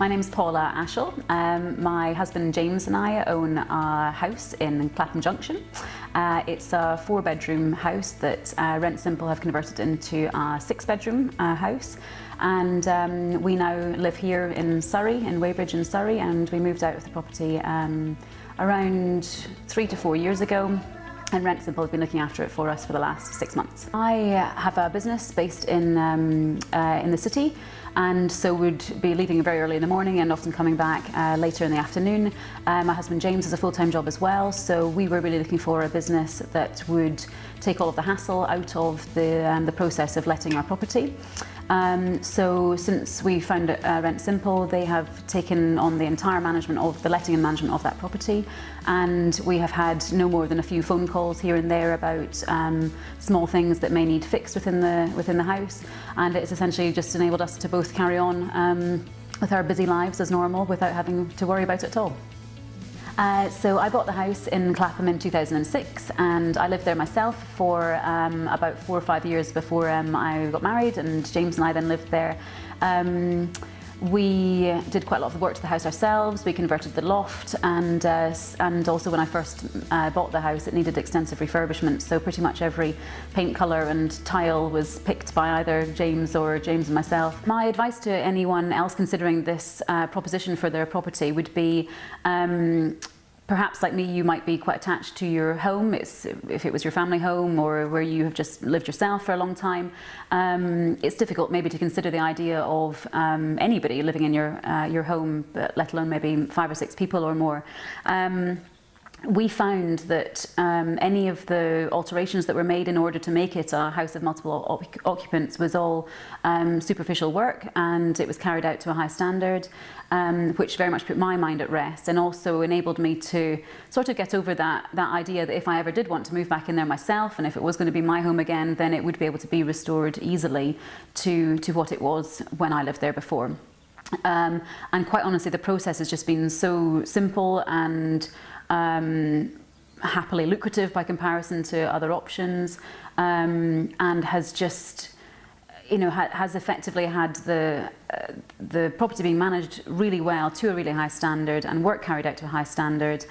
My name's Paula Ashall. My husband James and I own a house in Clapham Junction. It's a 4-bedroom house that Rent Simple have converted into a 6-bedroom house. And we now live here in Surrey, in Weybridge in Surrey, and we moved out of the property around 3 to 4 years ago. And Rent Simple have been looking after it for us for the last 6 months. I have a business based in the city, and so would be leaving very early in the morning and often coming back later in the afternoon. My husband James has a full-time job as well, so we were really looking for a business that would take all of the hassle out of the process of letting our property. So since we found Rent Simple, they have taken on the entire management of the letting and management of that property, and we have had no more than a few phone calls here and there about small things that may need fixed within the house, and it's essentially just enabled us to both carry on with our busy lives as normal without having to worry about it at all. So I bought the house in Clapham in 2006, and I lived there myself for about 4 or 5 years before I got married, and James and I then lived there. We did quite a lot of the work to the house ourselves. We converted the loft, and also when I first bought the house, it needed extensive refurbishment, so pretty much every paint colour and tile was picked by either James and myself. My advice to anyone else considering this proposition for their property would be, perhaps like me, you might be quite attached to your home. If it was your family home or where you have just lived yourself for a long time, it's difficult maybe to consider the idea of anybody living in your home, but let alone maybe 5 or 6 people or more. We found that any of the alterations that were made in order to make it a house of multiple occupants was all superficial work, and it was carried out to a high standard, which very much put my mind at rest, and also enabled me to sort of get over that idea that if I ever did want to move back in there myself, and if it was going to be my home again, then it would be able to be restored easily to what it was when I lived there before. And quite honestly, the process has just been so simple and happily lucrative by comparison to other options, and has just, has effectively had the property being managed really well to a really high standard, and work carried out to a high standard,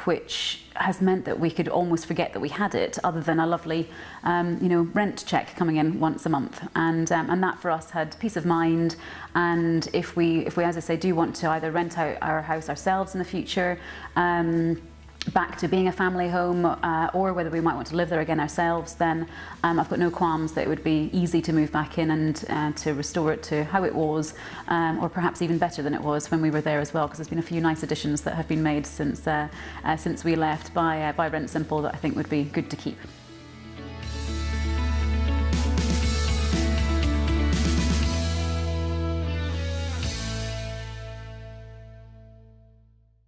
which has meant that we could almost forget that we had it, other than a lovely rent check coming in once a month, and that for us had peace of mind. And if we, as I say, do want to either rent out our house ourselves in the future, back to being a family home, or whether we might want to live there again ourselves, then I've got no qualms that it would be easy to move back in and to restore it to how it was, or perhaps even better than it was when we were there as well, because there's been a few nice additions that have been made since we left by Rent Simple that I think would be good to keep.